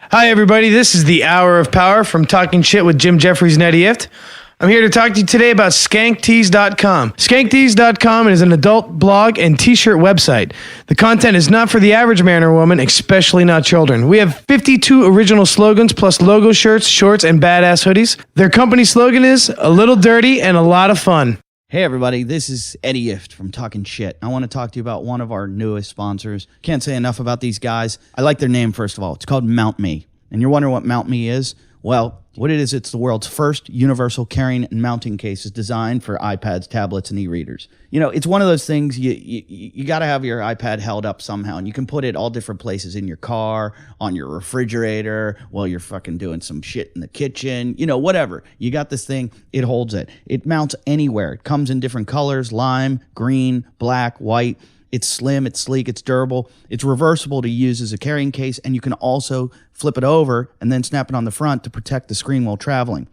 Hi, everybody. This is the Hour of Power from Talking Shit with Jim Jeffries and Eddie Ift. I'm here to talk to you today about skanktees.com. Skanktees.com is an adult blog and t-shirt website. The content is not for the average man or woman, especially not children. We have 52 original slogans plus logo shirts, shorts, and badass hoodies. Their company slogan is a little dirty and a lot of fun. Hey everybody, this is Eddie Ift from Talkin Shit. I want to talk to you about one of our newest sponsors. Can't say enough about these guys. I like their name, first of all. It's called Mount Me. And you're wondering what Mount Me is? Well, what it is, it's the world's first universal carrying and mounting cases designed for iPads, tablets, and e-readers. You know, it's one of those things you got to have your iPad held up somehow, and you can put it all different places in your car, on your refrigerator, while you're fucking doing some shit in the kitchen, you know, whatever. You got this thing, it holds it. It mounts anywhere. It comes in different colors, lime, green, black, white. It's slim, it's sleek, it's durable. It's reversible to use as a carrying case, and you can also flip it over and then snap it on the front to protect the screen while traveling.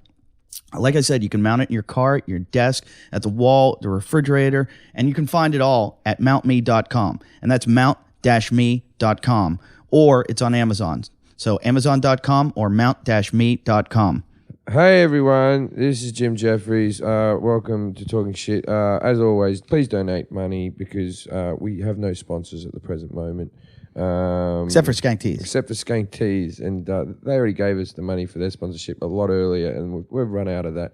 Like I said, you can mount it in your car, your desk, at the wall, the refrigerator, and you can find it all at mountme.com. And that's mount-me.com, or it's on Amazon. So amazon.com or mount-me.com. Hey everyone, this is Jim Jeffries. Welcome to Talking Shit. As always, please donate money because we have no sponsors at the present moment. Except for Skank Tees. Except for Skank Tees. And they already gave us the money for their sponsorship a lot earlier, and we've run out of that.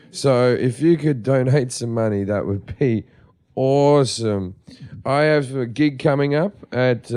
So if you could donate some money, that would be awesome. I have a gig coming up at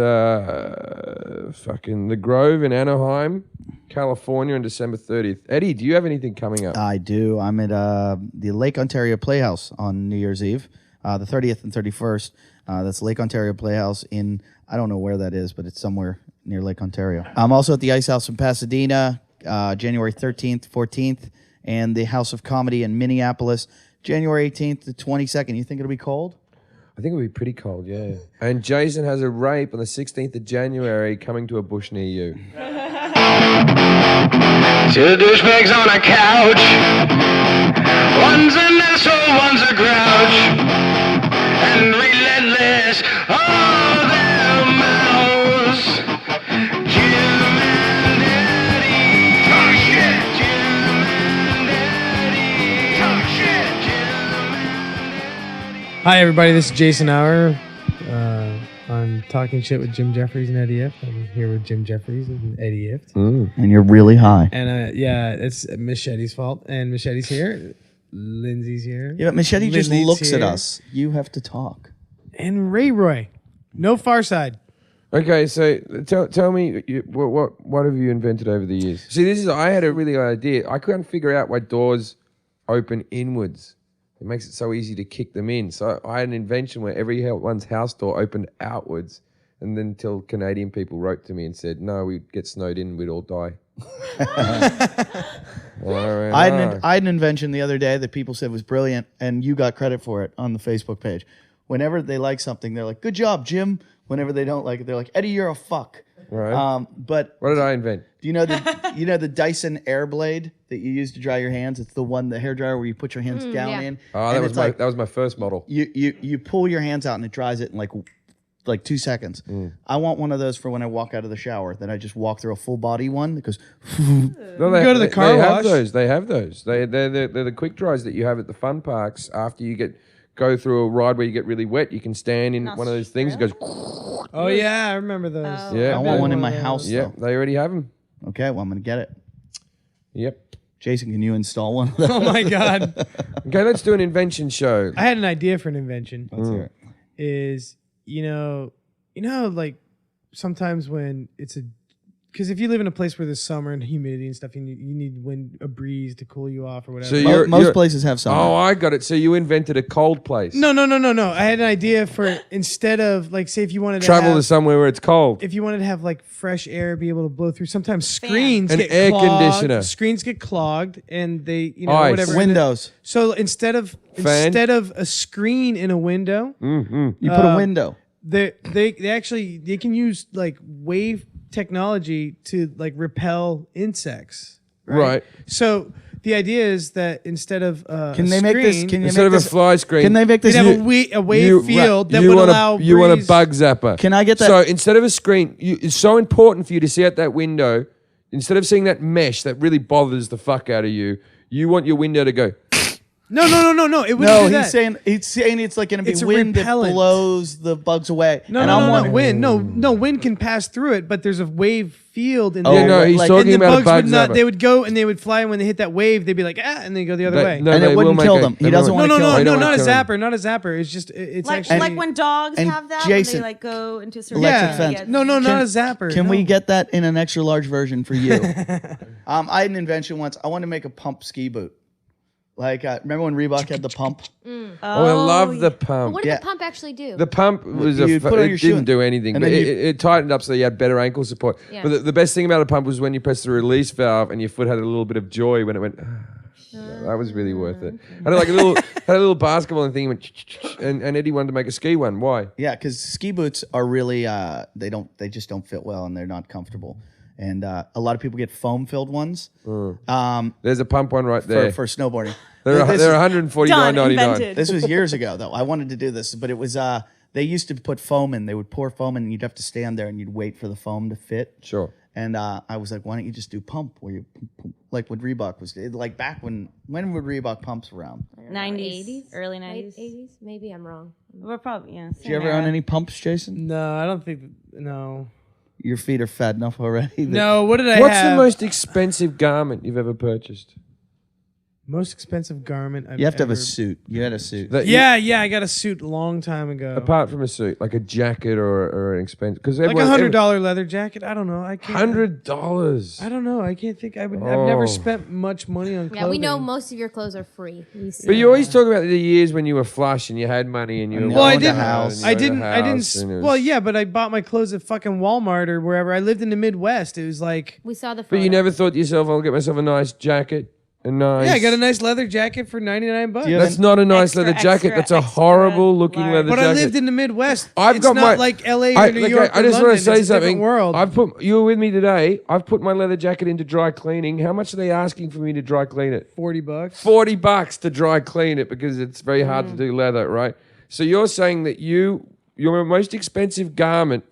fucking The Grove in Anaheim, California on December 30th. Eddie, do you have anything coming up? I do. I'm at the Lake Ontario Playhouse on New Year's Eve, the 30th and 31st. That's Lake Ontario Playhouse in, I don't know where that is, but it's somewhere near Lake Ontario. I'm also at the Ice House in Pasadena, January 13th, 14th, and the House of Comedy in Minneapolis, January 18th to 22nd. You think it'll be cold? I think it'll be pretty cold, yeah. And Jason has a rape on the 16th of January coming to a bush near you. Two douchebags on a couch. One's an asshole, one's a grouch. And relentless, all their mouths. Jim and Eddie. Talk shit. Jim and Eddie. Talk shit. Jim and Eddie. Hi, everybody. This is Jason Hour. I'm talking shit with Jim Jeffries and Eddie Ift. I'm here with Jim Jeffries and Eddie Ift. And you're really high. And yeah, it's Machete's fault. And Machete's here. Lindsay's here. Yeah, but Machete just Lindsay's looks here. at us. You have to talk. And Ray Roy. No Far Side. Okay, so tell me, what have you invented over the years? See, I had a really good idea. I couldn't figure out why doors open inwards. It makes it so easy to kick them in. So I had an invention where everyone's house door opened outwards, and then until Canadian people wrote to me and said, no, we'd get snowed in and we'd all die. I had an invention the other day that people said was brilliant, and you got credit for it on the Facebook page. Whenever they like something, they're like, good job, Jim. Whenever they don't like it, they're like, Eddie, you're a fuck. Right. But what did I invent? do you know the Dyson Airblade that you use to dry your hands? It's the one, the hairdryer where you put your hands down in. Oh, that was my first model. You pull your hands out and it dries it in like 2 seconds. I want one of those for when I walk out of the shower. Then I just walk through a full body one that goes. No, Go to the car wash. They have those. They're the quick dries that you have at the fun parks after you go through a ride where you get really wet. You can stand in one of those things. It goes. Oh, yeah. I remember those. Oh. Yeah, I want one in my house. Yeah, Though. they already have them. Okay, well I'm gonna get it. Yep. Jason, can you install one of those? Oh, my God. Okay, let's do an invention show. I had an idea for an invention. Let's hear it. Is, you know, like sometimes when it's because if you live in a place where there's summer and humidity and stuff, you need a breeze to cool you off or whatever. So Most places have some. Oh, I got it. So you invented a cold place. No. I had an idea for instead of like, say if you wanted to Travel to somewhere where it's cold. if you wanted to have like fresh air, be able to blow through. Sometimes screens An get air clogged. conditioner. Screens get clogged, and they Ice. whatever. Windows. So instead of a screen in a window, You put a window. they can use like wave technology to like repel insects. Right. So the idea is that instead of Can they make this? Can you Instead make of this? a fly screen, Can they make this? they'd have a wave field that would allow you want a breeze. bug zapper. Can I get that? So instead of a screen, it's so important for you to see out that window. instead of seeing that mesh that really bothers the fuck out of you, you want your window to go. No. It wouldn't No, do that. he's saying it's like going to be It's a wind that repellent. blows the bugs away. No, and no, I'm no, no, wondering- wind. No, wind can pass through it, but there's a wave field in Oh, there. Yeah, no, right, he's like- And talking the about a bugs bug would not. zapper. They would go and they would fly, and when they hit that wave, they'd be like, and they go the other way. And they it wouldn't will kill make them. He they doesn't will- wanna No, kill no, them. no, don't not a wanna kill zapper, not a zapper. It's just it's Like actually when dogs and have that Jason- when they like go into a certain Electric area. fence. no, not a zapper. Can no. we get that in an extra large version for you? I had an invention once. I wanted to make a pump ski boot. Like, remember when Reebok had the pump? Oh, I love the But pump. what did Yeah. the pump actually do? The pump was You put on your it shoe didn't do anything, and but then you- it tightened up so you had better ankle support. Yeah. But the best thing about a pump was when you pressed the release valve and your foot had a little bit of joy when it went. That was really worth it. Had like a little basketball thing, went, and Eddie wanted to make a ski one. Why? Yeah, because ski boots are really they just don't fit well and they're not comfortable. And a lot of people get foam filled ones There's a pump one right there. for snowboarding. They're This- they're Done, 149.99. invented. This was years ago, though. I wanted to do this, but it was they used to put foam in. They would pour foam in, and you'd have to stand there and you'd wait for the foam to fit. Sure. And I was like, why don't you just do pump where you like what Reebok was like back when would Reebok pumps around? 90s, early 90s. 80s? Maybe I'm wrong. We're probably Did you ever own any pumps, Jason? No, I don't think. No. Your feet are fat enough already. No. What did I What's have? the most expensive garment you've ever purchased? Most expensive garment I've You have to have a ever- suit. You had a suit. That Yeah, I got a suit a long time ago. apart from a suit, like a jacket or an expensive, because Like a $100 leather jacket. I don't know. I can't. $100. I don't know. I can't think. I've never Oh. spent much money on clothing. Yeah, we know most of your clothes are free. We see But you that. always talk about the years when you were flush and you had money and you were Well, Well, I owned a didn't. house. and you I owned a didn't. I didn't. house and it was- Well, yeah, but I bought my clothes at fucking Walmart or wherever. I lived in the Midwest. It was like, We saw the But photo. you never thought to yourself, I'll get myself a nice jacket. A nice. yeah, I got a nice leather jacket for $99. you That's not a nice Extra, leather jacket. extra, That's a extra horrible looking large. leather But jacket. I lived in the Midwest. I've It's got not my like LA or New York. I or just London. want to say It's a different something. world. You were with me today. I've put my leather jacket into dry cleaning. How much are they asking for me to dry clean it? $40. $40 to dry clean it because it's very hard Mm. to do leather, right? So you're saying that your most expensive garment,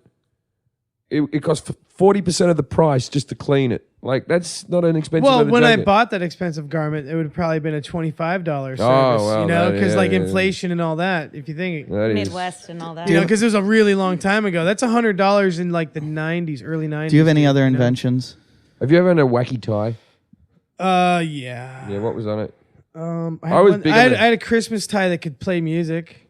it costs 40% of the price just to clean it. Like that's not an expensive. Well, leather when I jacket. bought that expensive garment, it would have probably been a $25 service, well, you know, that- because yeah, like yeah. inflation and all that. If you think, That is- Midwest and all that. you know, because it was a really long time ago. That's $100 in like the '90s, early '90s. Do you have any other you know? inventions? Have you ever had a wacky tie? Yeah. Yeah, what was on it? I was one- big I on had, it. I had a Christmas tie that could play music,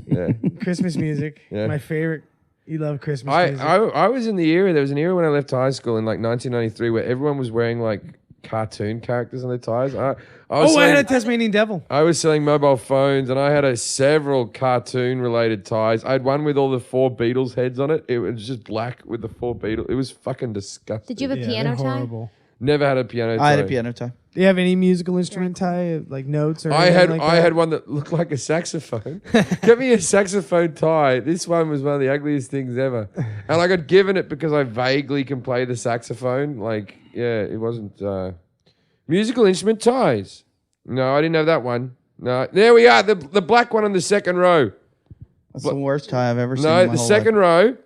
Yeah. Christmas music. Yeah. My favorite. You love Christmas I, music. I was in the era. There was an era when I left high school in like 1993 where everyone was wearing like cartoon characters on their ties. I was I had a selling, Tasmanian devil. I was selling mobile phones and I had several cartoon related ties. I had one with all the 4 Beatles heads on it. It was just black with the 4 Beatles. It was fucking disgusting. Did you have a Yeah, piano they're tie? horrible. Never had a piano tie. I had a piano tie. Do you have any musical instrument tie, like notes or? I anything had like I that? had one that looked like a saxophone. Get me a saxophone tie. This one was one of the ugliest things ever. And I got given it because I vaguely can play the saxophone. Like, yeah, it wasn't musical instrument ties. No, I didn't have that one. No, there we are. The black one on the second row. That's the worst tie I've ever seen. No, in my the whole second row.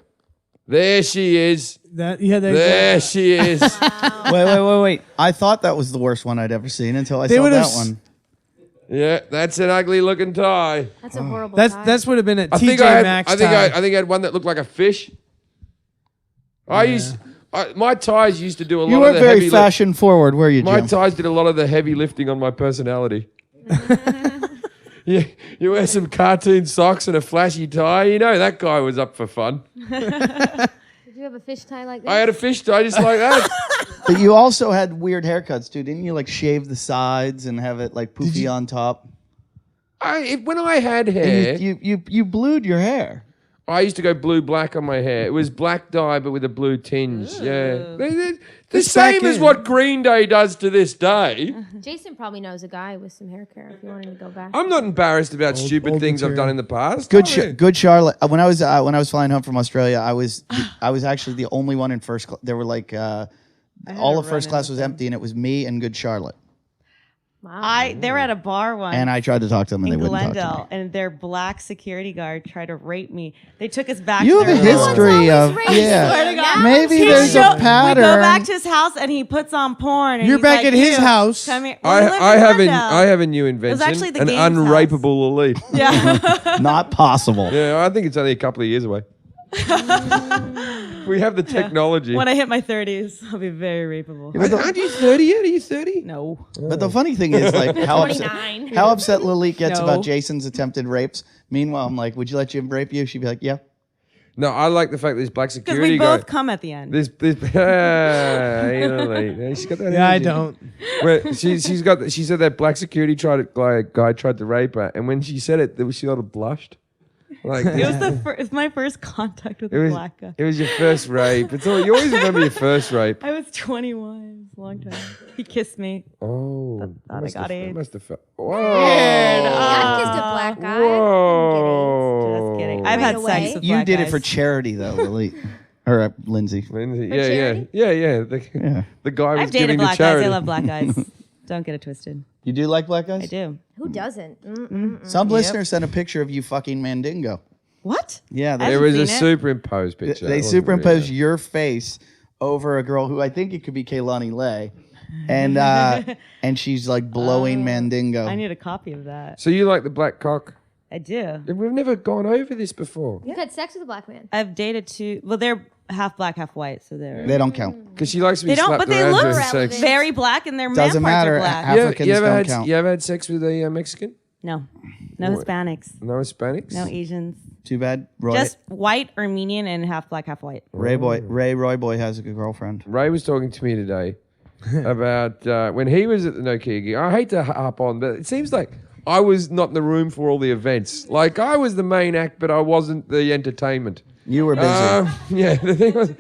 There she is. that. You had that. There she is. life. Wait. I thought that was the worst one I'd ever seen until I They saw would've that s- one. Yeah, that's an ugly looking tie. That's a horrible That's tie. that's would have been a I TJ think I had, Maxx I think tie. I had one that looked like a fish. My ties used to do a lot You of weren't the very heavy fashion forward, were you, My Jim? ties did a lot of the heavy lifting on my personality. You wear some cartoon socks and a flashy tie. You know that guy was up for fun. Did you have a fish tie like that? I had a fish tie just like that. But you also had weird haircuts too, didn't you? Like shave the sides and have it like poofy on top. When I had hair, You blued your hair. I used to go blue-black on my hair. It was black dye, but with a blue tinge. Yeah. The It's same back as in. what Green Day does to this day. Jason probably knows a guy with some hair care if you wanted to go back. I'm not embarrassed about stupid old things I've material. done in the past. Good Charlotte. When I was flying home from Australia, I was actually the only one in first class. There were like all of first class was empty, and it was me and Good Charlotte. Wow. They were at a bar once. And I tried to talk to them, and in they wouldn't talk to Glendale, me. and their black security guard tried to rape me. They took us back. You to have a their house. history of Swear to God. Maybe He there's a showed- We pattern. go back to his house, and he puts on porn. And You're he's back like, at his "You, house." Come here. Well, we lived I in have Glendale. I have a new invention. actually the an game's house. unrapeable elite. Yeah. Not possible. Yeah, I think it's only a couple of years away. We have the technology. When I hit my 30s, I'll be very rapeable. Aren't you 30 yet? Are you 30? No. But the funny thing is, like, how upset 29. Lilique gets No. about Jason's attempted rapes. Meanwhile, I'm like, would you let Jim rape you? She'd be like, yeah. No, I like the fact that this black Because security we guy. both come at the end. She's got that. Yeah, I energy. don't. Well, she said that black security guy tried to rape her, and when she said it, she sort of blushed. Like It was it was my first contact with a black guy. It was your first rape. You always remember your first rape. I was 21. It was a long time. He kissed me. Oh, thought I got AIDS. Must have felt. Whoa. I've kissed a black guy. Whoa. Just kidding. I've had Right sex away. with You black did guys. it for charity, though, Lilique. Or Lindsay. Lindsay. For Yeah. charity? The guy was I've dated giving to black guys. charity. I love black guys. Don't get it twisted. You do like black guys? I do. Who doesn't? Some listeners sent a picture of you fucking Mandingo. What? Yeah, I they, There haven't was a seen it. superimposed picture. they It wasn't superimposed real. your face over a girl who I think it could be Kaylani Lay. And she's like blowing Mandingo. I need a copy of that. So you like the black cock? I do. We've never gone over this before. You've had sex with a black man. I've dated two. Well, they're half black, half white, so they're They don't count. Because she likes to be They don't, slapped but they around look during relevant. sex. very black, and their man Doesn't parts matter. are black. Africans don't count. You ever had sex with a Mexican? No, no Hispanics, No Hispanics? no Asians, Too bad. Roy, just white, Armenian, and half black, half white. Roy Boy has a good girlfriend. Ray was talking to me today about when he was at the Nokia gig. I hate to harp on, but it seems like I was not in the room for all the events. Like I was the main act, but I wasn't the entertainment. You were busy. Yeah, the thing was,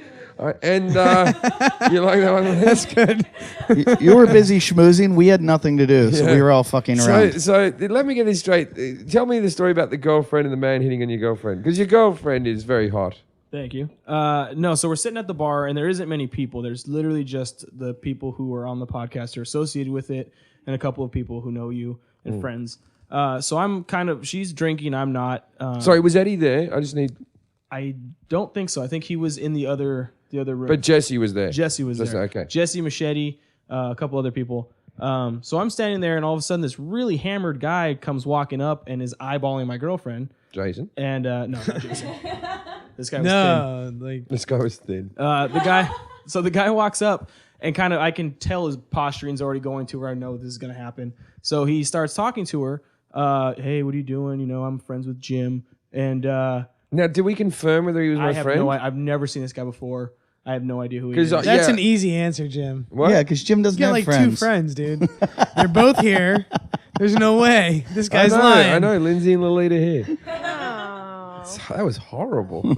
you like that one? That's good. You were busy schmoozing. We had nothing to do, so we were all fucking around. So let me get this straight. Tell me the story about the girlfriend and the man hitting on your girlfriend, because your girlfriend is very hot. Thank you. No, so we're sitting at the bar, and there isn't many people. There's literally just the people who are on the podcast are associated with it, and a couple of people who know you and friends. So I'm she's drinking, I'm not. Sorry, was Eddie there? I just need. I don't think so. I think he was in the other room. But Jesse was there. Jesse was there. Okay. Jesse, Machete, a couple other people. So I'm standing there, and all of a sudden, this really hammered guy comes walking up and is eyeballing my girlfriend. Jason. And no, not Jason. This guy was thin. No, like This guy was thin. The guy walks up and I can tell his posturing's already going to her. I know this is gonna happen. So he starts talking to her. Hey, what are you doing? You know, I'm friends with Jim. And Now, did we confirm whether he was my friend? I've never seen this guy before. I have no idea who he is. Because that's yeah. an easy answer, Jim. What? Yeah, because Jim doesn't You got have like friends. two friends, dude. They're both here. There's no way. This I guy's know, lying. I know. Lindsay and Lolita here. Oh. That was horrible.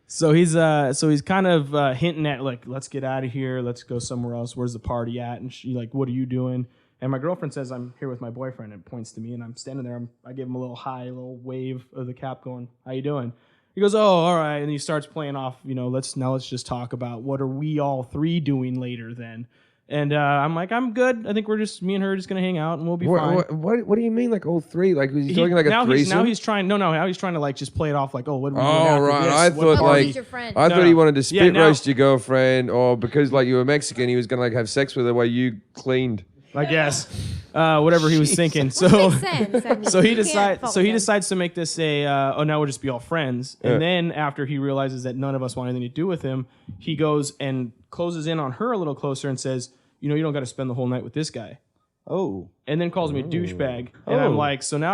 So he's kind of hinting at like, let's get out of here. Let's go somewhere else. Where's the party at? And she like, what are you doing? And my girlfriend says, I'm here with my boyfriend, and points to me, and I'm standing there. I give him a little little wave of the cap going, how you doing? He goes, oh, all right. And he starts playing off, let's just talk about what are we all three doing later then. And I'm like, I'm good. I think me and her are just going to hang out, and we'll be fine. What do you mean, like all three? Like, was he talking like a threesome? Now he's trying to like just play it off like, oh, what are we doing Oh, after right. this? I What thought party? like Who's your friend? I No, thought he no. wanted to spit Yeah, now- roast your girlfriend, or because like you were Mexican, he was gonna like have sex with her while you cleaned. I guess. Whatever he was thinking. Which So makes sense. I mean, So he you can't fault him. decides to make this now we'll just be all friends. And then after he realizes that none of us want anything to do with him, he goes and closes in on her a little closer and says, you don't got to spend the whole night with this guy. Oh. And then calls me a douchebag. And I'm like, so now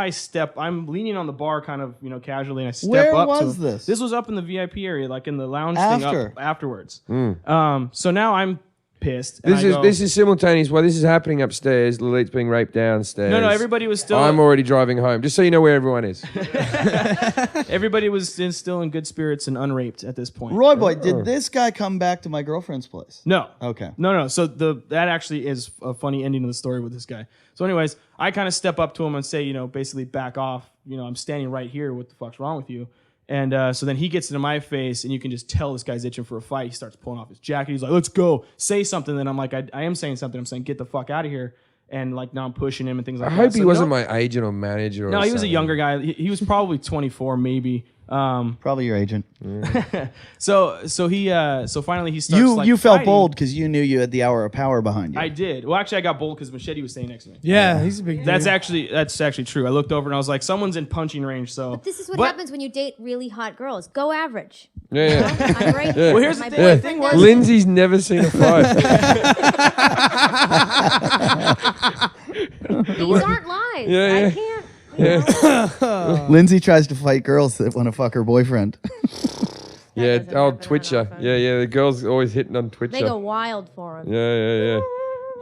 I'm leaning on the bar kind of, casually, and I step Where up was to this? This was up in the VIP area, like in the lounge After. thing up afterwards. So now I'm pissed. and This I is go- this is simultaneous. While this is happening upstairs, Lilith's being raped downstairs. No, everybody was still I'm already driving home, just so you know where everyone is. everybody was still in good spirits and unraped at this point. Roy Boy, did this guy come back to my girlfriend's place? No. Okay. No. So that actually is a funny ending of the story with this guy. So anyways, I kind of step up to him and say, basically back off. I'm standing right here. What the fuck's wrong with you? And so then he gets into my face, and you can just tell this guy's itching for a fight. He starts pulling off his jacket. He's like, let's go. Say something. Then I'm like, I am saying something. I'm saying, get the fuck out of here. and like now I'm pushing him and things like I that. hope he So wasn't no, my agent or manager. Or No, he was a something. younger guy. He was probably 24, maybe. Probably your agent. So finally he starts. You felt fighting. bold because you knew you had the hour of power behind you. I did. Well, actually, I got bold because Machete was staying next to me. Yeah, he's a big dude. That's actually true. I looked over and I was like, someone's in punching range. So But this is what happens when you date really hot girls. Go average. Yeah. I'm right. Yeah. Well, here's My the thing. The boyfriend thing does was- it. Lindsay's never seen a fight. These aren't lies. Yeah, yeah. I can't. You know, Lindsay tries to fight girls that want to fuck her boyfriend. Yeah, doesn't old happen that Twitcher. often. Yeah. The girls always hitting on Twitcher. they go wild for him. Yeah.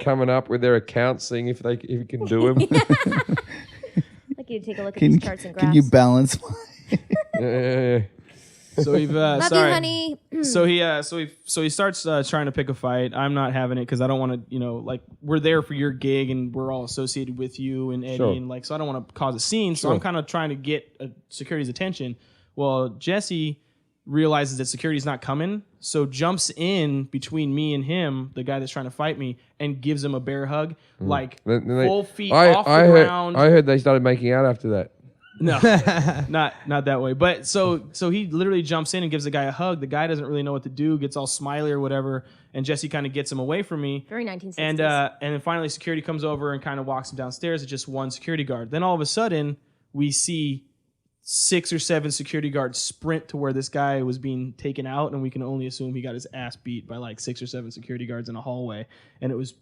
Coming up with their accounts, seeing if you can do them. Like you take a look at Can, these charts and graphs. can you balance? yeah. So we've Love sorry. you, honey. So he starts trying to pick a fight. I'm not having it because I don't want to, like we're there for your gig and we're all associated with you and Eddie Sure. and like so I don't want to cause a scene. So Sure. I'm kind of trying to get security's attention. Well, Jesse realizes that security's not coming, so jumps in between me and him, the guy that's trying to fight me, and gives him a bear hug, like Then they- full feet off the ground. I heard they started making out after that. No, not that way. But so he literally jumps in and gives the guy a hug. The guy doesn't really know what to do, gets all smiley or whatever, and Jesse kind of gets him away from me. Very 1960s. And then finally security comes over and kind of walks him downstairs. It's just one security guard. Then all of a sudden we see 6 or 7 security guards sprint to where this guy was being taken out, and we can only assume he got his ass beat by like 6 or 7 security guards in a hallway. And it was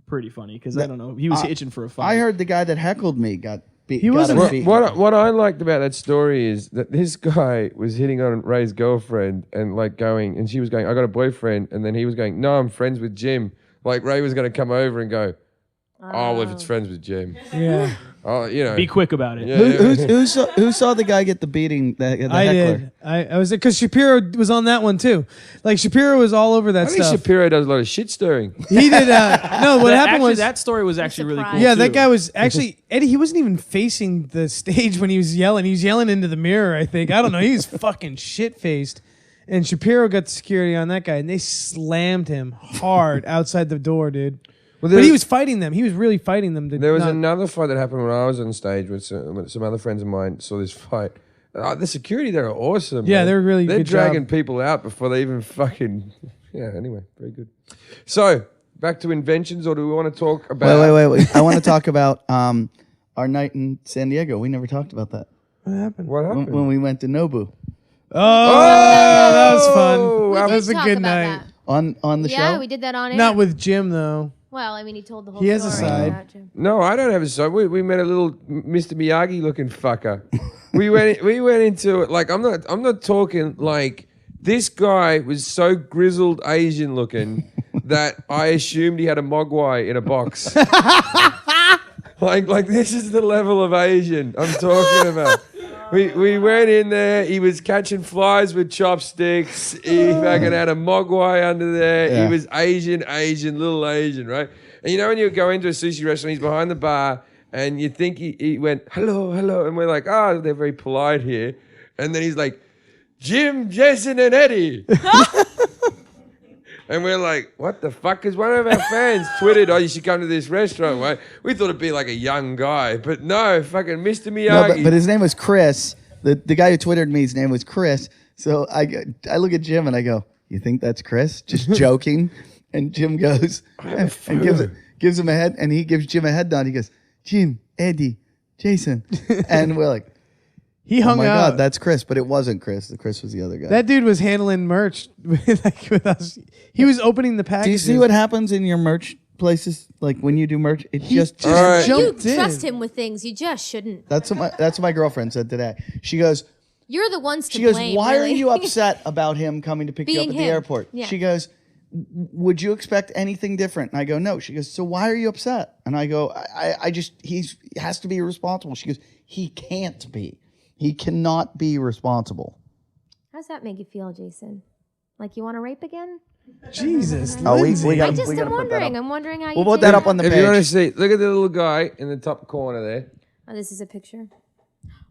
pretty funny because I don't know, he was itching for a fight. I heard the guy that heckled me got beat. He got wasn't- him beat. What I liked about that story is that this guy was hitting on Ray's girlfriend and like going, and she was going, I got a boyfriend, and then he was going, no, I'm friends with Jim. Like Ray was going to come over and go, oh, well, if it's friends with Jim, Yeah, oh, Be quick about it. Yeah, Who saw the guy get the beating? The I heckler? did. I was because Shapiro was on that one too. Like Shapiro was all over that I think stuff. Shapiro does a lot of shit stirring. He did. No, what happened was that story was actually really cool. surprised. yeah, that too. guy was actually Eddie. He wasn't even facing the stage when he was yelling. He was yelling into the mirror. I think I don't know. He was fucking shit faced. And Shapiro got the security on that guy, and they slammed him hard outside the door, dude. Well, But he was fighting them. He was really fighting them. There was another fight that happened when I was on stage with some other friends of mine saw this fight. The security there are awesome. Yeah, man. they're really They're good dragging job. people out before they even fucking. Yeah. Anyway, very good. So back to inventions, or do we want to talk about? Wait. I want to talk about our night in San Diego. We never talked about that. What happened? What happened? When we went to Nobu Oh, that was fun. We That did was a talk good about night. that. on the Yeah, show. we did that on air. Not with Jim though. Well, I mean, he told the whole He has a story side. about Jim. No, I don't have a side. We met a little Mr. Miyagi looking fucker. we went into it like I'm not talking like this guy was so grizzled Asian looking that I assumed he had a mogwai in a box. like this is the level of Asian I'm talking about. We went in there. He was catching flies with chopsticks. He fucking had a mogwai under there. Yeah. He was Asian, little Asian, right? And you know when you go into a sushi restaurant, he's behind the bar, and you think he went, hello, and we're like, oh, they're very polite here. And then he's like, Jim, Jason, and Eddie. And we're like, what the fuck? Because one of our fans tweeted, oh, you should come to this restaurant, right? We thought it'd be like a young guy, but no, fucking Mr. No, Miyagi. but his name was Chris. The guy who twittered me, his name was Chris. So I look at Jim and I go, you think that's Chris? Just joking. And Jim goes and gives him a head, and he gives Jim a head nod. He goes, Jim, Eddie, Jason, and we're like, He oh hung my out. God, that's Chris. But it wasn't Chris. Chris was the other guy. That dude was handling merch with us. He was opening the Do packages. you see what happens in your merch places? Like when you do merch, it He just All right. You jumped in. trust him with things. You just shouldn't. That's what my girlfriend said today. She goes, You're the ones to She goes, blame. why really. are you upset about him coming to pick you up Being at the him. airport? Yeah. She goes, would you expect anything different? And I go, no. She goes, so why are you upset? And I go, I just, he has to be responsible. She goes, he can't be. He cannot be responsible. How does that make you feel, Jason? Like you want to rape again? Jesus, Oh, Lindsay. we I gotta- just we gotta am put that wondering. up. I'm wondering how you We'll put feel. that up on the if you want to page. see, look at the little guy in the top corner there. Oh, this is a picture.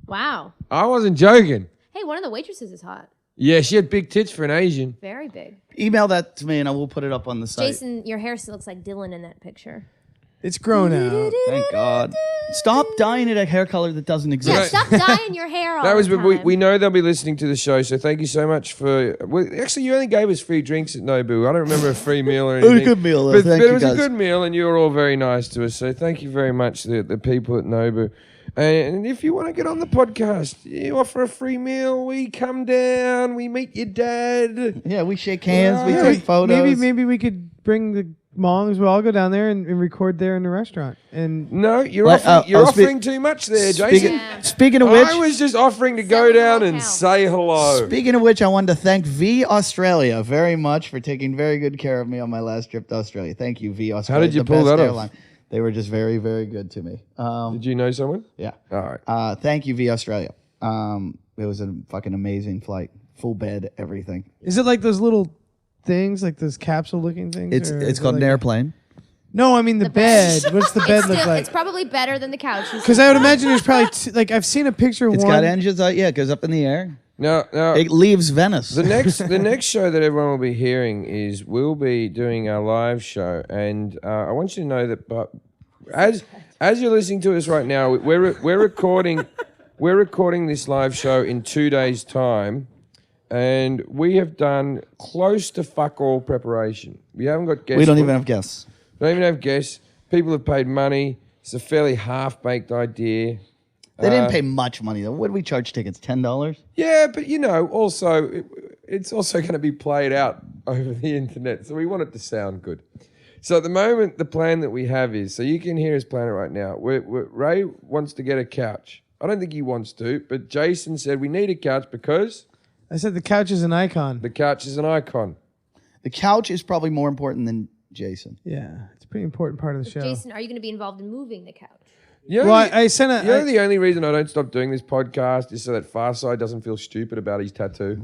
Wow. I wasn't joking. Hey, one of the waitresses is hot. Yeah, she had big tits for an Asian. Very big. Email that to me and I will put it up on the site. Jason, your hair still looks like Dylan in that picture. It's grown out. Thank God. Stop dyeing it a hair color that doesn't Yeah, exist. stop dyeing your hair all That was, the but time. we know they'll be listening to the show, so thank you so much for. Well, actually, you only gave us free drinks at Nobu. I don't remember a free meal or was a anything. good meal, though. But, Thank but you, it was guys. a good meal, and you were all very nice to us. So thank you very much, the people at Nobu. And if you want to get on the podcast, you offer a free meal. We come down, we meet your dad. Yeah, we shake hands, we Yeah, take photos. Maybe we could bring the Mongs. We'll all go down there and record there in the restaurant. And No, you're What? offering too much there, Jason. Speaking of which, I was just offering to go Sell the down whole and town. say hello. Speaking of which, I wanted to thank V Australia very much for taking very good care of me on my last trip to Australia. Thank you, V Australia. did you the pull best that off? airline. They were just very, very good to me. Did you know someone? Yeah. All right. Thank you, V Australia. It was a fucking amazing flight. Full bed, everything. is it like those little things, like those capsule-looking things? It's or is called it an like airplane. No, I mean the bed. What's the bed look like? It's probably better than the couch. Because I would imagine there's probably like I've seen a picture of It's one. got engines out. Yeah, it goes up in the air. Now, It leaves Venice. the next show that everyone will be hearing is we'll be doing our live show, and I want you to know that. But as you're listening to us right now, we're recording this live show in 2 days' time, and we have done close to fuck all preparation. We haven't got guests. We don't even have guests. Don't even have guests. People have paid money. It's a fairly half-baked idea. They didn't pay much money though. What did we charge tickets? $10? Yeah, but also it's also going to be played out over the internet, so we want it to sound good. So at the moment, the plan that we have is, so you can hear us plan it right now. Ray wants to get a couch. I don't think he wants to, but Jason said we need a couch because I said the couch is an icon. the couch is an icon. The couch is probably more important than Jason. Yeah, it's a pretty important part of the show. Jason, are you going to be involved in moving the couch? Well, I sent a. You know, the only reason I don't stop doing this podcast is so that Farside doesn't feel stupid about his tattoo.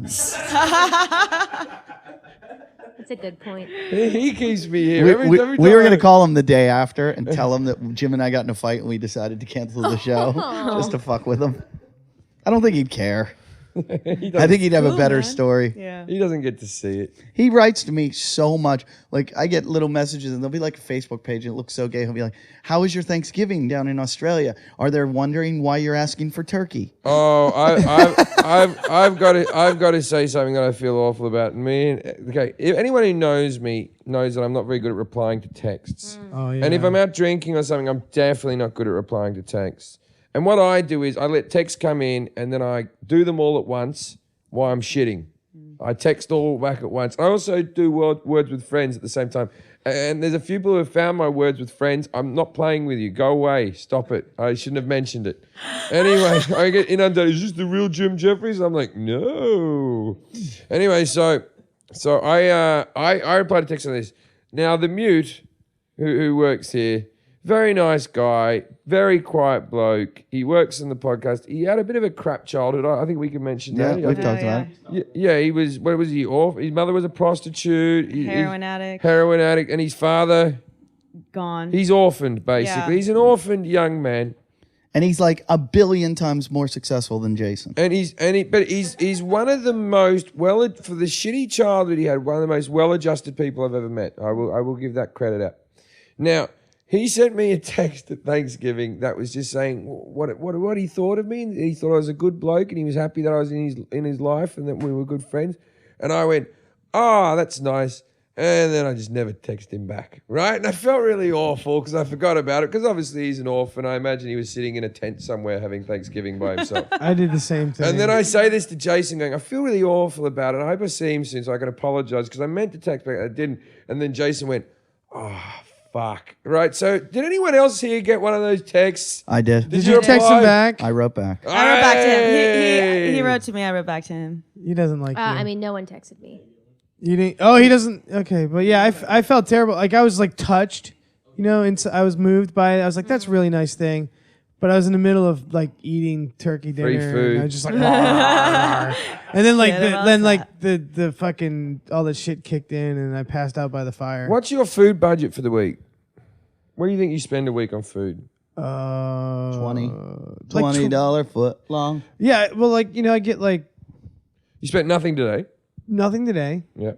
That's a good point. He keeps me here. We Every were time going to call him the day after and tell him that Jim and I got in a fight and we decided to cancel the show just to fuck with him. I don't think he'd care. I think he'd have a better story. Yeah. He doesn't get to see it. He writes to me so much. Like, I get little messages, and there'll be like a Facebook page, and it looks so gay. He'll be like, "How was your Thanksgiving down in Australia? Are they wondering why you're asking for turkey?" Oh, I've got to say something that I feel awful about. Okay, if anyone who knows me knows that I'm not very good at replying to texts. Oh yeah. And if I'm out drinking or something, I'm definitely not good at replying to texts. And what I do is I let texts come in and then I do them all at once while I'm shitting. I text all back at once. I also do words with friends at the same time. And there's a few people who have found my words with friends. I'm not playing with you. Go away. Stop it. I shouldn't have mentioned it. Anyway, I get inundated. Is this the real Jim Jeffries? I'm like, no. Anyway, so I replied to text on this. Now the mute who works here, very nice guy, very quiet bloke. He works in the podcast. He had a bit of a crap childhood. I think we can mention Yeah, that. we've talked about it. Yeah, he was. What was he? Off. His mother was a prostitute. Heroin addict. Heroin addict, and his father. Gone. He's orphaned, basically. Yeah. He's an orphaned young man, And he's like 1 billion times more successful than Jason. and he's one of the most for the shitty childhood he had. One of the most well-adjusted people I've ever met. I will give that credit out. Now. He sent me a text at Thanksgiving that was just saying what he thought of me. He thought I was a good bloke and he was happy that I was in his life and that we were good friends. And I went, "Oh, that's nice." And then I just never texted him back, right? And I felt really awful because I forgot about it because obviously he's an orphan. I imagine he was sitting in a tent somewhere having Thanksgiving by himself. I did the same thing. And then I say this to Jason going, I feel really awful about it. I hope I see him soon so I can apologize because I meant to text back. I didn't. And then Jason went, "Oh, fuck." Right. So did anyone else here get one of those texts? I did. Did you text him reply? back? I wrote back. I wrote back to him. Hey! He wrote to me. I wrote back to him. He doesn't like you. I mean, no one texted me. You didn't. Oh, he doesn't. Okay, but yeah, I felt terrible. Like I was like touched, you know, and so I was moved by it. I was like, that's a really nice thing. But I was in the middle of like eating turkey dinner, Free food. and I was just like, "Arr." And then like Yeah, they're then all like the fucking all the shit kicked in, and I passed out by the fire. What's your food budget for the week? What do you think you spend a week on food? $20 foot long. Yeah, well, like I get like You spent nothing today. nothing today. Yeah.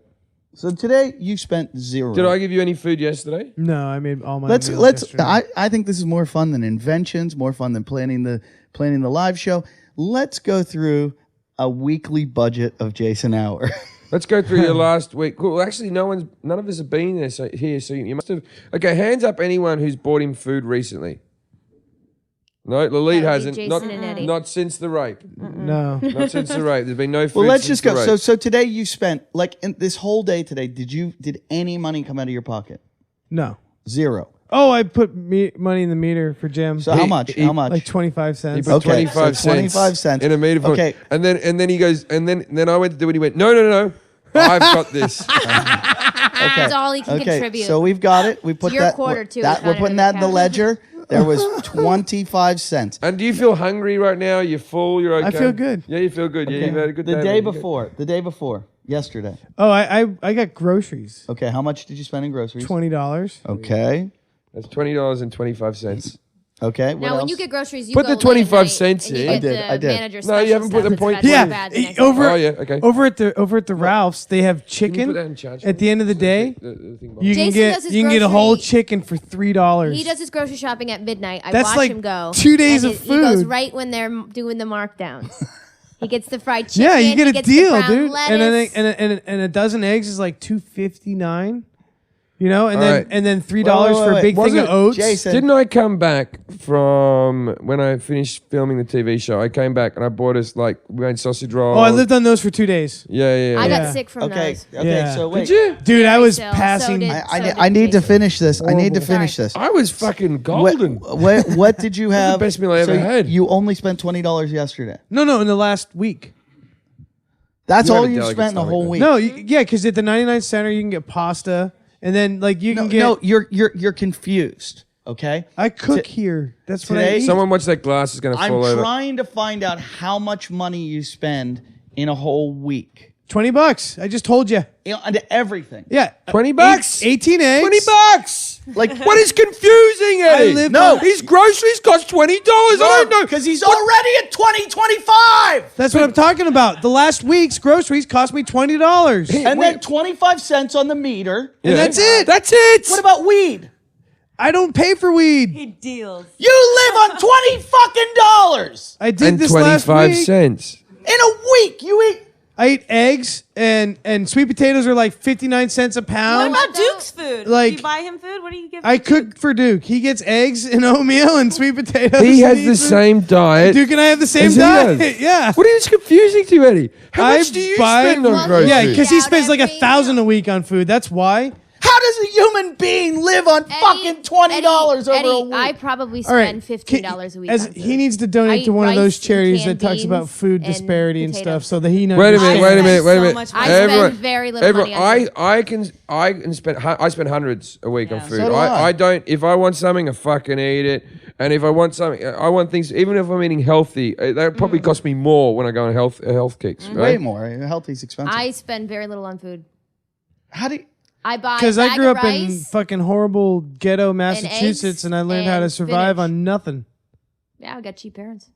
So today you spent zero. Did I give you any food yesterday? No, I made all my Let's meals let's. yesterday. I think this is more fun than inventions, more fun than planning the live show. Let's go through a weekly budget of Jason Hour. Let's go through your last week. Well, actually, none of us have been there here, so you must have. Okay, hands up anyone who's bought him food recently. No, the lead That would be hasn't. Jason and Eddie. Not since the rape. No. Not since the rape. There's been no food. Well, let's since just go. the rape. So today you spent in this whole day today. Did any money come out of your pocket? No. Zero. Oh, I put money in the meter for Jim. So how much? How much? Like 25 He cents. put Okay, 25 so cents. 25 cents. In a meter. Okay. And then he goes. And then I went to do it. He went. No. I've got this. That's all he can Okay, contribute. so we've got it. We put your that. quarter, too. That, We we're found it putting in that the in the cash. ledger. There was 25 cents. And do you feel hungry right now? You're full. You're okay. I feel good. Yeah, you feel good. Yeah, you've had a good The day. day man. before, yesterday. Oh, I got groceries. Okay, how much did you spend in groceries? $20. Okay. That's $20.25. Okay. What Now, when else? you get groceries, you Put go the late at 25 night cents and you in. get I the did. manager's No, you special haven't put stuff the point- that's red Yeah, bags and next over Oh, yeah, okay. over at the Ralph's, they have Can you chicken. put that in charge? At the end of the day, The thing you Jason can does his get a whole grocery- chicken for $3. He does his grocery shopping at midnight. I That's watch like him go. 2 days and of He goes food. right when they're doing the markdowns. He gets the fried chicken. Yeah, you get he a gets the deal, brown dude. lettuce. And a dozen eggs is like $2.59. You know, and All then right. and then $3 for a wait. big Was thing of it oats. Jason? Didn't I come back from when I finished filming the TV show? I came back and I bought us we made sausage rolls. Oh, I lived on those for 2 days. Yeah. I Yeah. got sick from Okay. those. Okay. Yeah. So wait. Did you? Dude, I was So passing. did- I need to Jason. finish this. I need to Horrible. finish this. I was fucking golden. What did you have? best meal I ever had. You only spent $20 yesterday. No, in the last week. That's You have all a you delicate spent in the stomach, whole man. week. No, yeah, because at the 99 Center you can get pasta, and then you can get. No, you're confused. Okay. I cook here. That's what I today- eat. Someone watch that glass is going to I'm fall over. trying to find out how much money you spend in a whole week. $20. I just told you. Into everything. Yeah, $20? 18 eggs. $20? Like What is confusing, Eddie? live No. on- His groceries cost $20. I don't know. because he's already at 2025. That's what I'm talking about. The last week's groceries cost me $20. And then 25 cents on the meter. Yeah. And that's it. That's it. What about weed? I don't pay for weed. He deals. You live on $20 I did And this last 25 week. cents. in a week. You eat. I eat eggs and sweet potatoes are like 59 cents a What pound. about Duke's food? Like- Do you buy him food? What do you give I him? cook for Duke. He gets eggs and oatmeal and sweet potatoes. He has and the eats it. same diet. Duke and I have the same as he diet. does. Yeah. What is confusing to you, Eddie? How I much do you buy- spend on Well, groceries? Yeah, because he Out spends like every 1,000 a meal. week on food. That's why. How does a human being live on fucking $20 over a Eddie, week? I probably All right, spend $15 a week. As on he food. needs to I donate eat to one of those rice and charities that canned talks about beans food and disparity and potatoes. stuff, so that he knows. Wait a I minute, wait a spend minute, wait a so minute. much I money. spend very little money on food. I can spend. I spend hundreds a week on Yeah. food. So do I. I don't. If I want something, I fucking eat it. And if I want something, I want things. Even if I'm eating healthy, that probably costs me more when I go on health kicks. Way Right? more. Healthy's expensive. I spend very little on food. How do you, I buy Because a I bag grew of up in rice. fucking horrible ghetto Massachusetts, eggs and I learned how to and survive spinach. on nothing. Yeah, I got cheap parents.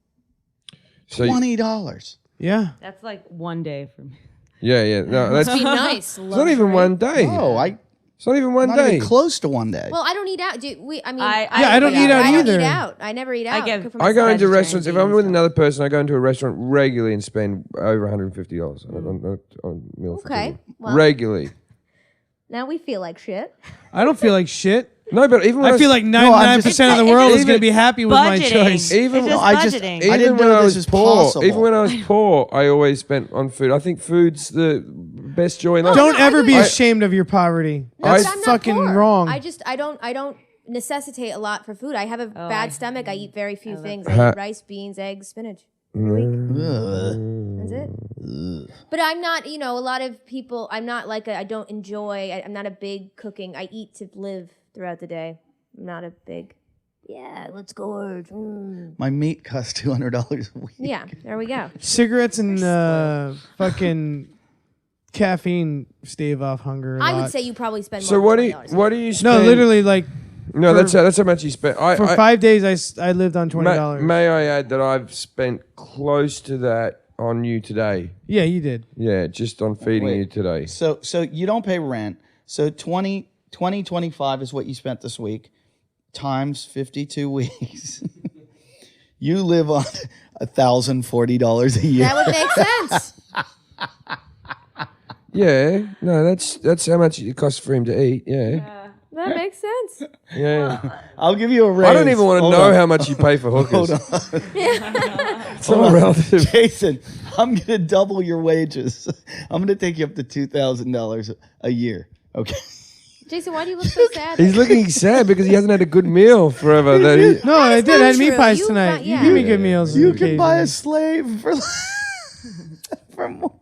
So $20? Yeah. That's like one day for me. yeah. No, that's Be it's nice. not even one day. Oh, It's not even one not day. even close to one day. Well, I don't eat out. I mean, I don't eat out I don't either. eat out. I never eat out. I get- cook for I go myself. into vegetarian restaurants. If I'm beans with and another person, I go into a restaurant regularly and spend over $150 on meal. for Okay, people. well- regularly. Now we feel like shit. I don't feel like shit. No, but even when I feel like 99% of the It's world is just going to be happy with my budgeting. choice. Even It's when- just I just- budgeting. I didn't even when know I this was is poor, possible. even when I was poor, I always spent on food. I think food's the best joy in life. Don't no, I ever do be it. ashamed of your poverty. No, That's but I'm not fucking poor. wrong. I don't necessitate a lot for food. I have a bad stomach. I eat very few things. I Ha- eat rice, beans, eggs, spinach. Every week. That's it. But I'm not, a lot of people, I'm not like I don't enjoy, I'm not a big cooking. I eat to live throughout the day. I'm not a big, let's gorge. My meat costs $200 a week. Yeah, there we go. Cigarettes and fucking caffeine stave off hunger. I would say you probably spend more So than $20. what do you spend? No, literally, like No, for- that's how much you spent. for 5 days, I lived on $20. May I add that I've spent close to that on you today. Yeah, you did. Yeah, just on feeding Wait. you today. So you don't pay rent. So 25 is what you spent this week times 52 weeks. You live on $1,040 a year. That would make sense. Yeah, no, that's how much it costs for him to eat. Yeah, That makes sense. yeah. I'll give you a raise. I don't even want to Hold know on. how much you pay for hookers. Hold on. It's all relative. Jason, I'm going to double your wages. I'm going to take you up to $2,000 a year. Okay. Jason, why do you look so sad? He's looking sad because he hasn't had a good meal forever. No, I did. I had meat true. pies You tonight. got- You yeah. give me good meals. You can buy a occasionally. slave for more.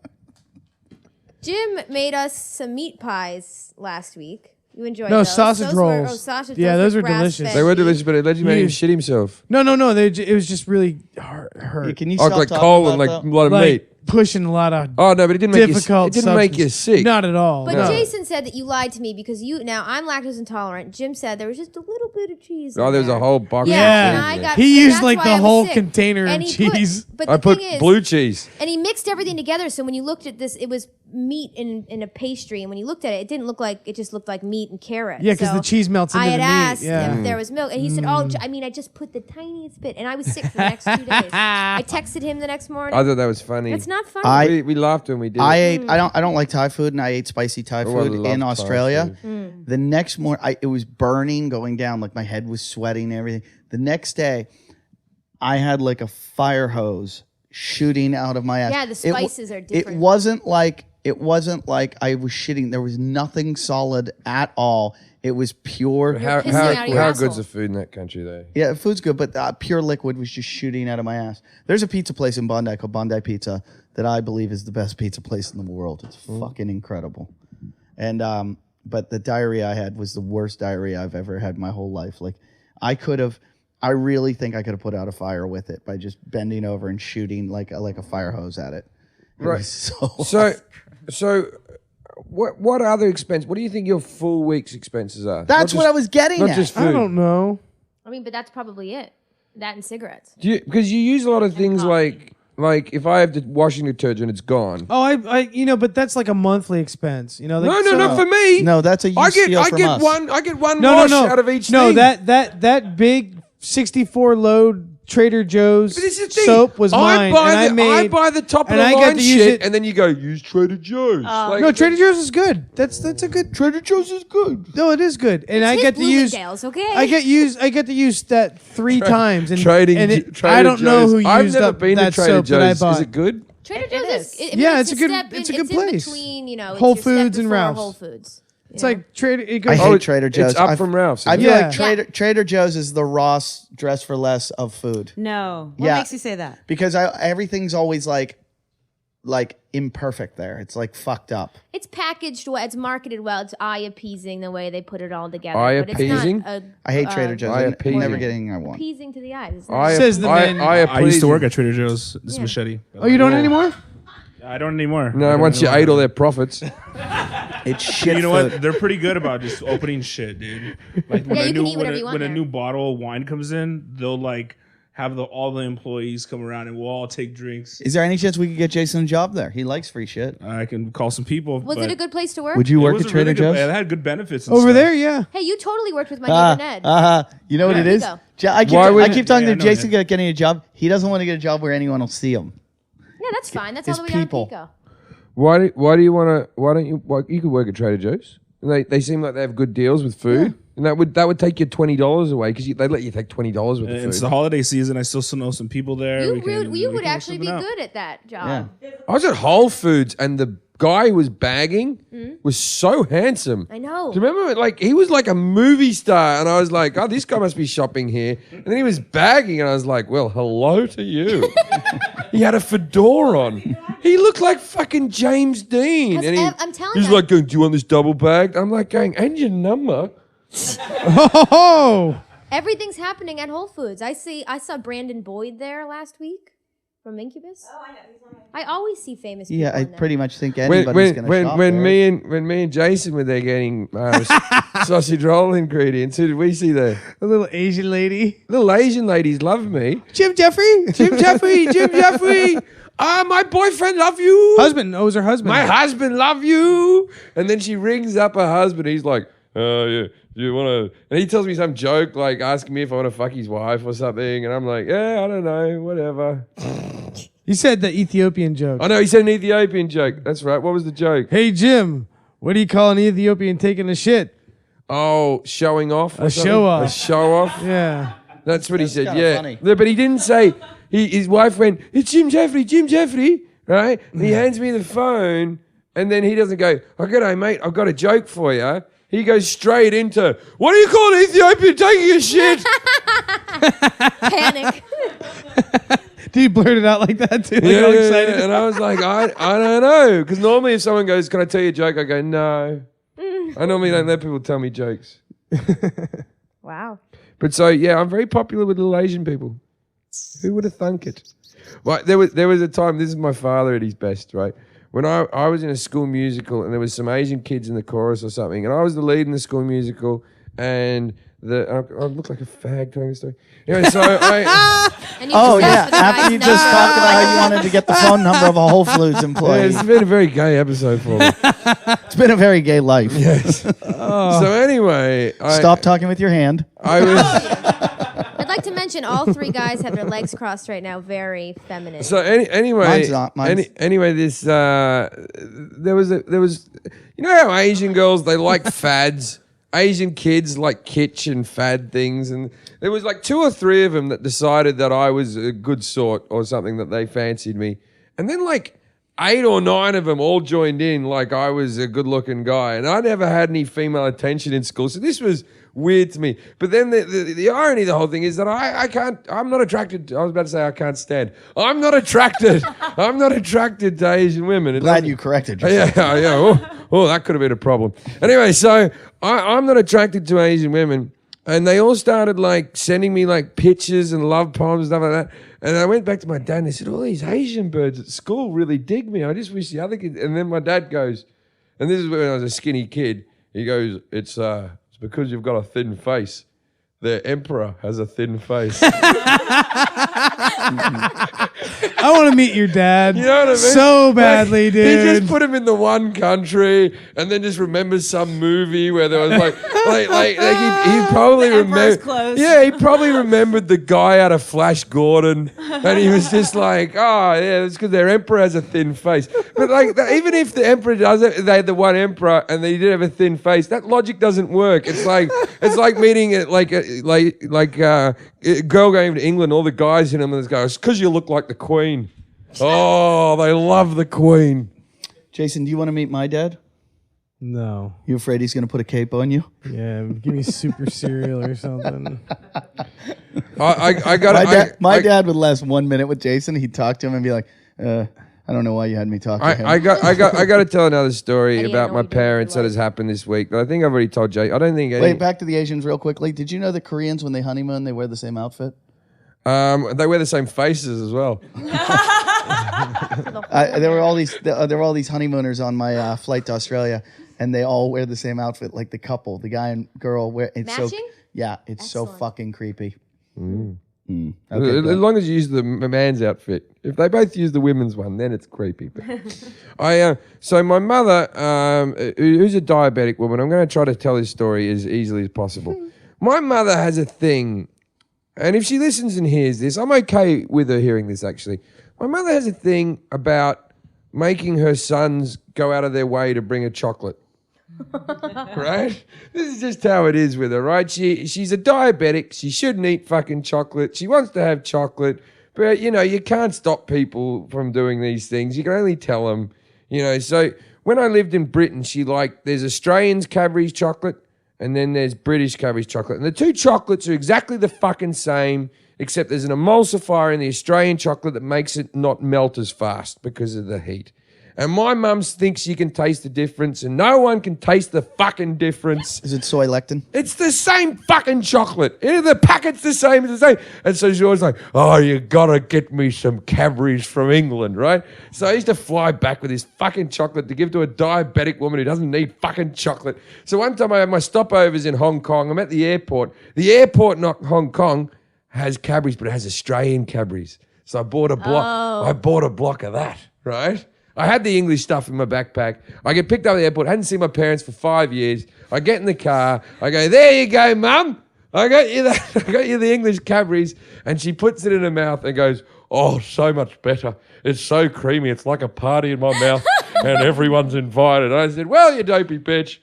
Jim made us some meat pies last week. You enjoyed No, those. sausage Those rolls. Were, sausage Yeah, rolls those with were delicious. grass-fed They were beef. delicious, but it allegedly made him shit himself. No. It was just really hurt. Can you Oh, stop like talking cold and about like that? a lot of like meat. pushing a lot of Oh no, but it didn't make difficult. you. It didn't make you substance. sick. Not at all. But no. Jason said that you lied to me because now I'm lactose intolerant. Jim said there was just a little bit of cheese. Oh, in there was there. a whole box. Yeah, Yeah. and I got. He and used that's like why the I was whole sick. container And of he put- cheese. but I the put thing is, blue cheese. and he mixed everything together. So when you looked at this, it was meat in a pastry, and when you looked at it, it didn't look like it just looked like meat and carrot. Yeah, 'cause So the cheese melts into I the had meat, asked yeah. if there was milk, and he said, "Oh, I just put the tiniest bit," and I was sick for the next 2 days. I texted him the next morning. I thought that was funny. It's not funny. We laughed when we did. I it. ate. I don't like Thai food, and I ate spicy Thai I food love in Thai Australia. food. The next morning, it was burning, going down. Like my head was sweating and everything. The next day, I had like a fire hose shooting out of my ass. Yeah, the spices are different. It wasn't like I was shitting. There was nothing solid at all. It was pure. How, pissing how, out of your how asshole. good's the food in that country though? Yeah, food's good, but pure liquid was just shooting out of my ass. There's a pizza place in Bondi called Bondi Pizza that I believe is the best pizza place in the world. It's fucking incredible. And but the diarrhea I had was the worst diarrhea I've ever had in my whole life. Like I really think I could have put out a fire with it by just bending over and shooting like a fire hose at it. It Right. was so So, what other expense? What do you think your full week's expenses are? that's Not what just- I was getting Not at. just food. I don't know. I mean, but that's probably it. That and cigarettes. Because you use a lot of things like if I have the washing detergent, it's gone. Oh, I but that's like a monthly expense. Like, No, so- not for me. No, that's a you I get steal from us. I get one No, wash no, no. out of each no, thing. that big 64 load Trader Joe's But this is the thing. soap was mine, I and I buy the top of and the I got line to use shit, it- and then you go use Trader Joe's. Like, No, Trader Joe's is good. That's a good. Trader Joe's is good. No, it is good, and I It's get his to use. Bloomingdale's, okay? I get to use that 3 times, and Trading. and it, Trader I don't know who Joe's. I've used never up been to that Trader soap that I Joe's. bought. Is it good? Trader It Joe's is. is. Yeah, it's a good- step it's a in, good place. In between, Whole it's your step Foods and before Ralph's. Whole Foods. It's like Trader. It I goes. hate it- Trader Joe's. It's up from Ralph's. I feel Yeah. like Trader Joe's is the Ross dress for less of food. No. What Yeah. makes you say that? Because everything's always like imperfect there. It's like fucked up. It's packaged well. It's marketed well. It's eye appeasing the way they put it all together. Eye but it's appeasing? not I hate Trader Joe's. I I'm appease never you. getting I want. appeasing to the eyes. It's not- I Says the man. I used to work at. at Trader Joe's. This is Machete. Oh, you don't anymore? I don't anymore. No, once you ate all their profits. It's shit. You know food. what? They're pretty good about just opening shit, dude. Like when Yeah, a you new can eat whatever you want when a there. new bottle of wine comes in, they'll like have all the employees come around and we'll all take drinks. Is there any chance we could get Jason a job there? He likes free shit. I can call some people. Was but it a good place to work? Would you it work was at a really Trader good- Joe's? It had good benefits. And Over stuff. there, yeah. Hey, you totally worked with my neighbor Ned. You know what it There you is? go. I Why keep talking yeah, to I know, Jason man. getting a job. He doesn't want to get a job where anyone will see him. Yeah, that's fine. That's It's all the way down people. Pico. Why do you want to? Why don't you? You could work at Trader Joe's. And they seem like they have good deals with food, and that would take you $20 away because they let you take $20 with the And food. it's the holiday season. I still know some people there. You We can- would, you we would can work actually be something out. good at that job. Yeah. I was at Whole Foods and the guy who was bagging was so handsome. I know. Do you remember? Like he was like a movie star, and I was like, "Oh, this guy must be shopping here." And then he was bagging, and I was like, "Well, hello to you." He had a fedora on. He looked like fucking James Dean. 'Cause And I'm telling he's you. like, going, "Do you want this double bagged?" I'm like, going, "And your number." Oh, Everything's happening at Whole Foods. I saw Brandon Boyd there last week from Incubus. Oh, I know. I always see famous people. Yeah, I in there. pretty much think When anybody's going to shop there. when me and Jason were there getting sausage roll ingredients, who did we see there? a little Asian lady. Little Asian ladies love me. Jim Jeffrey. Jim Jeffrey. my boyfriend love you. Husband. Oh, it was her husband. My husband love you. And then she rings up her husband. He's like, oh, yeah, do you want to? And he tells me some joke, like asking me if I want to fuck his wife or something. And I'm like, yeah, I don't know, whatever. You said the Ethiopian joke. I know, he said an Ethiopian joke. That's right. What was the joke? Hey, Jim, what do you call an Ethiopian taking a shit? Oh, showing off. or A something? show off. A show off. Yeah. That's what he said. kinda Yeah. funny. No, but he didn't say. His wife went, it's Jim Jeffrey, right? And he hands me the phone, and then he doesn't go, oh, g'day, mate, I've got a joke for you. He goes straight into, what do you call an Ethiopian taking a shit? Panic. Did he blurt it out like that too? Like Yeah, all yeah, excited? yeah. And I was like, I don't know. Because normally if someone goes, can I tell you a joke? I go, no. I normally don't let people tell me jokes. Wow. But so, yeah, I'm very popular with little Asian people. Who would have thunk it? Right, there was a time, this is my father at his best, right? When I was in a school musical and there was some Asian kids in the chorus or something, and I was the lead in the school musical, and I look like a fag telling the story. Anyway, so I... And you Oh, just yeah. asked for the After guy's you just number. talked about how you wanted to get the phone number of a Whole Foods Yeah, employee. it's been a very gay episode for me. It's been a very gay life. Yes. So anyway... Stop talking with your hand. I was... I'd like to mention all three guys have their legs crossed right now. Very feminine. So anyway, Mine's not. Mine's- anyway, this there was you know how Asian girls they like fads. Asian kids like kitsch and fad things, and there was like 2 or 3 of them that decided that I was a good sort or something, that they fancied me, and then like 8 or 9 of them all joined in like I was a good-looking guy, and I never had any female attention in school, so this was weird to me. But then the irony of the whole thing is that I'm not attracted. I was about to say I can't stand. I'm not attracted. I'm not attracted to Asian women. Glad you corrected yourself. Yeah. Oh, that could have been a problem. Anyway, so I'm not attracted to Asian women. And they all started like sending me like pictures and love poems and stuff like that. And I went back to my dad and I said, all these Asian birds at school really dig me. I just wish the other kids. And then my dad goes, and this is when I was a skinny kid. He goes, it's because you've got a thin face. The emperor has a thin face. I want to meet your dad. You know what I mean? So badly, Like, dude. He just put him in the one country and then just remembers some movie where there was he probably Emperor's remembered. clothes. Yeah, he probably remembered the guy out of Flash Gordon, and he was just like, oh yeah, it's because their emperor has a thin face. But like, even if the emperor does it, they had the one emperor and they did have a thin face. That logic doesn't work. It's like meeting a girl going to England, all the guys in them, and this guy, it's because you look like the Queen. Oh, they love the Queen. Jason, do you want to meet my dad? No. You afraid he's going to put a cape on you? Yeah, give me super cereal or something. I got My dad would last 1 minute with Jason. He'd talk to him and be like, I don't know why you had me talk to him. I got to tell another story And he about my annoyed you parents that with has happened this week. But I think I've already told Jay. I don't think any. Wait, back to the Asians real quickly. Did you know that Koreans, when they honeymoon, they wear the same outfit? They wear the same faces as well. There were all these honeymooners on my flight to Australia, and they all wear the same outfit, like the couple, the guy and girl wear. It's so Matching? yeah, it's so Excellent. fucking creepy. As Okay, go. long as you use the man's outfit. If they both use the women's one, then it's creepy. But so my mother, who's a diabetic woman, I'm going to try to tell this story as easily as possible. My mother has a thing, and if she listens and hears this, I'm okay with her hearing this, actually. My mother has a thing about making her sons go out of their way to bring her chocolate. Right? This is just how it is with her, right? She's a diabetic. She shouldn't eat fucking chocolate. She wants to have chocolate. But, you can't stop people from doing these things. You can only tell them, So when I lived in Britain, there's Australians Cadbury's chocolate and then there's British Cadbury's chocolate. And the two chocolates are exactly the fucking same, except there's an emulsifier in the Australian chocolate that makes it not melt as fast because of the heat. And my mum thinks you can taste the difference, and no one can taste the fucking difference. Is it soy lectin? It's the same fucking chocolate. The packet's the same, it's the same. And so she's always like, oh, you gotta get me some Cadbury's from England, right? So I used to fly back with this fucking chocolate to give to a diabetic woman who doesn't need fucking chocolate. So one time I had my stopovers in Hong Kong. I'm at the airport. The airport in Hong Kong has Cadbury's, but it has Australian Cadbury's. So I bought a block. I bought a block of that, right? I had the English stuff in my backpack. I get picked up at the airport. Hadn't seen my parents for 5 years. I get in the car. I go, there you go, Mum. I got you that. I got you the English Cadbury's. And she puts it in her mouth and goes, oh, so much better. It's so creamy. It's like a party in my mouth and everyone's invited. And I said, well, you dopey bitch.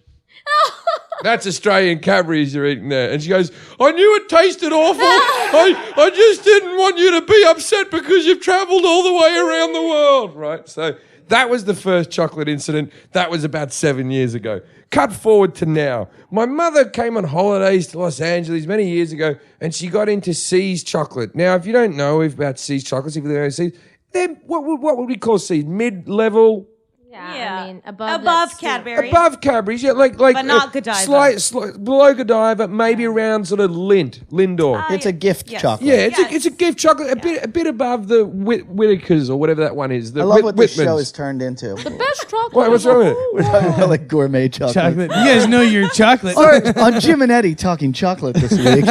That's Australian Cadbury's you're eating there. And she goes, I knew it tasted awful. I just didn't want you to be upset because you've travelled all the way around the world, right? So that was the first chocolate incident. That was about 7 years ago. Cut forward to now. My mother came on holidays to Los Angeles many years ago, and she got into C's chocolate. Now, if you don't know about C's chocolates, if you don't know C's, they're what would we call C's? Mid-level? Yeah, I mean, above Cadbury. Above Cadbury's, yeah, like But not Godiva. Below Godiva, maybe around sort of Lindor. It's a gift chocolate. Yeah, it's a gift chocolate, a bit above the Whitakers or whatever that one is. The I love what this Whitmans. show has turned into. best chocolate. Wait, what's wrong with it? We're talking about like gourmet chocolate. Chocolate. You guys know your chocolate. On Jim and Eddie talking chocolate this week.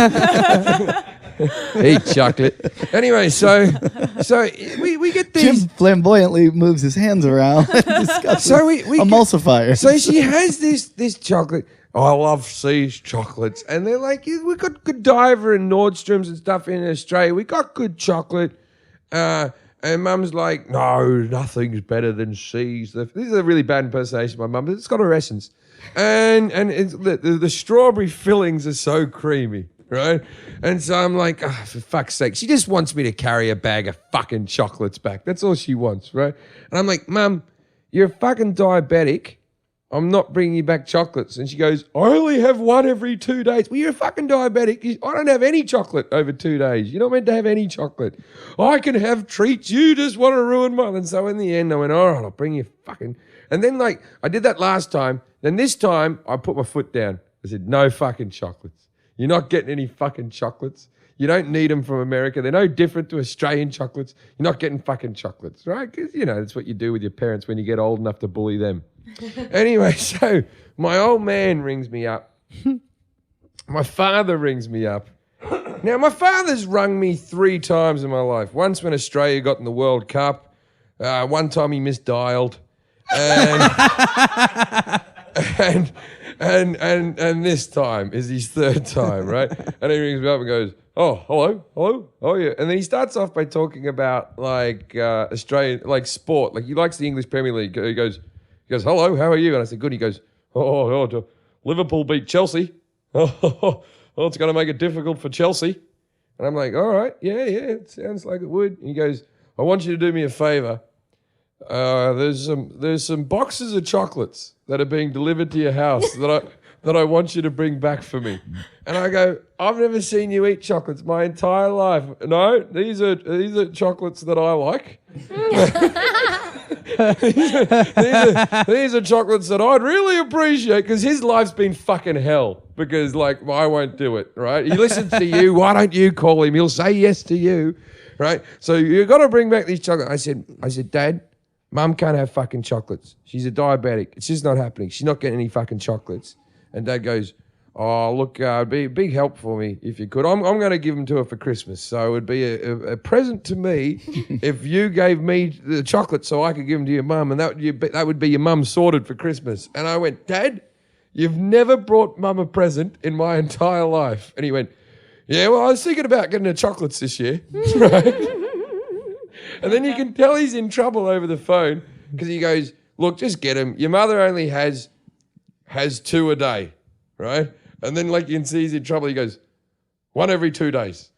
Eat chocolate. Anyway, so we get these. Jim flamboyantly moves his hands around and discusses So we emulsifiers. So she has this chocolate. Oh, I love C's chocolates, and they're like, yeah, we got Godiva and Nordstrom's and stuff in Australia. We got good chocolate. And Mum's like, no, nothing's better than C's. This is a really bad impersonation of my mum, but it's got her essence. And it's, the strawberry fillings are so creamy, right? And so I'm like, oh, for fuck's sake. She just wants me to carry a bag of fucking chocolates back. That's all she wants, right? And I'm like, Mum, you're a fucking diabetic. I'm not bringing you back chocolates. And she goes, I only have one every 2 days. Well, you're a fucking diabetic. I don't have any chocolate over 2 days. You're not meant to have any chocolate. I can have treats. You just want to ruin mine. And so in the end, I went, all right, I'll bring you fucking. And then, like, I did that last time. Then this time, I put my foot down. I said, no fucking chocolates. You're not getting any fucking chocolates. You don't need them from America. They're no different to Australian chocolates. You're not getting fucking chocolates, right? Because, you know, that's what you do with your parents when you get old enough to bully them. Anyway, so my old man rings me up. My father rings me up. Now, my father's rung me 3 times in my life. Once when Australia got in the World Cup. One time he misdialed. And this time is his 3rd time, right? And he rings me up and goes, oh, hello, oh yeah. And then he starts off by talking about like Australian, like sport. Like he likes the English Premier League. He goes, hello, how are you? And I said, good. He goes, oh, Liverpool beat Chelsea. Oh, it's going to make it difficult for Chelsea. And I'm like, all right, yeah, it sounds like it would. And he goes, I want you to do me a favor. There's some boxes of chocolates that are being delivered to your house that I want you to bring back for me. And I go, I've never seen you eat chocolates my entire life. No, these are chocolates that I like. these are chocolates that I'd really appreciate because his life's been fucking hell because like I won't do it, right? He listens to you. Why don't you call him? He'll say yes to you, right? So you got to bring back these chocolates. I said, Dad, Mum can't have fucking chocolates. She's a diabetic. It's just not happening. She's not getting any fucking chocolates. And Dad goes, oh, look, it'd be a big help for me if you could. I'm going to give them to her for Christmas. So it would be a present to me if you gave me the chocolate so I could give them to your mum. And that would be your mum sorted for Christmas. And I went, Dad, you've never brought Mum a present in my entire life. And he went, yeah, well, I was thinking about getting her chocolates this year. Right? And then you can tell he's in trouble over the phone because he goes, look, just get him. Your mother only has 2 a day, right? And then like you can see he's in trouble. He goes, 1 every 2 days.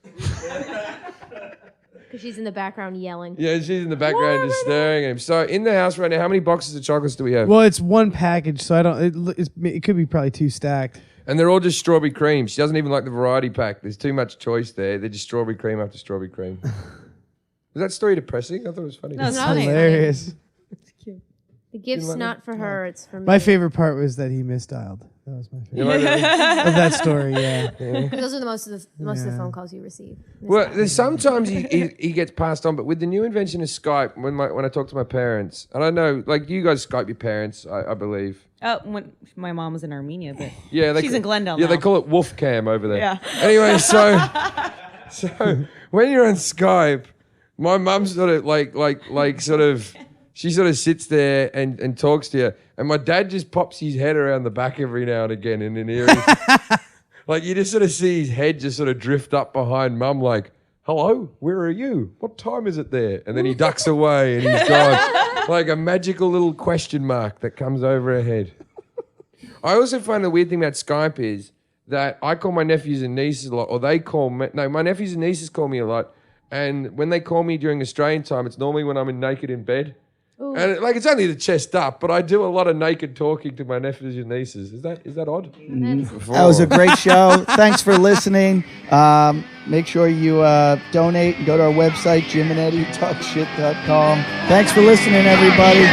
Because she's in the background yelling. Yeah, she's in the background just staring at him. So in the house right now, how many boxes of chocolates do we have? Well, it's one package, so I don't. It could be probably 2 stacked. And they're all just strawberry cream. She doesn't even like the variety pack. There's too much choice there. They're just strawberry cream after strawberry cream. Was that story depressing? I thought it was funny. No, it's No, funny. Hilarious. The gift's not for her, it's for me. My favorite part was that he misdialed. That was my favorite of that story. Yeah. Those are the most of the phone calls you receive. Well, there's sometimes he gets passed on, but with the new invention of Skype, when I talk to my parents, and I know, like you guys Skype your parents, I believe. Oh, when my mom was in Armenia, but Yeah, she's in Glendale Yeah, now. they call it wolf cam over there. Yeah. Anyway, so when you're on Skype, My mum sort of she sort of sits there and talks to you, and my dad just pops his head around the back every now and again in an area. Like you just sort of see his head just sort of drift up behind mum, like, "Hello, where are you? What time is it there?" And then he ducks away and he's gone, like a magical little question mark that comes over her head. I also find the weird thing about Skype is that I call my nephews and nieces a lot, or they call me. No, my nephews and nieces call me a lot, and when they call me during Australian time, it's normally when I'm naked in bed. Ooh. And it's only the chest up, but I do a lot of naked talking to my nephews and nieces. Is that odd? That was a great show. Thanks for listening. Make sure you donate and go to our website, JimandEddieTalkShit.com. Thanks for listening, everybody.